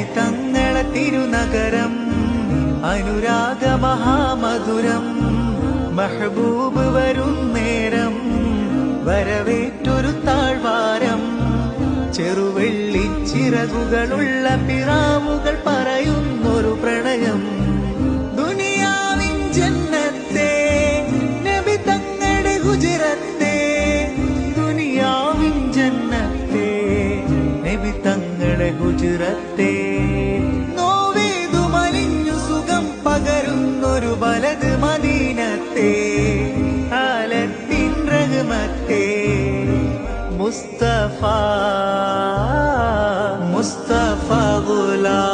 നബി തങ്ങളെ തിരുനഗരം അനുരാഗ മഹാമധുരം മെഹബൂബ് വരും നേരം വരവേറ്റൊരു താഴ്വാരം ചെറുവെള്ളിച്ചിറകുകളുള്ള പിറാവുകൾ പറയുന്നൊരു പ്രണയം ദുനിയാവിൻ ജന്നത്തെ നബി തങ്ങളുടെ ഗുജറത്തെ ദുനിയാവിൻ ജന്നത്തെ നബി തങ്ങളുടെ ഗുജറത്തെ നോവേതു മലിഞ്ഞു സുഖം പകരുന്നൊരു വലത് മദീനത്തെ ആലത്തിൻ റഹ്മത്തെ മുസ്തഫ മുസ്തഫ ഗുലാം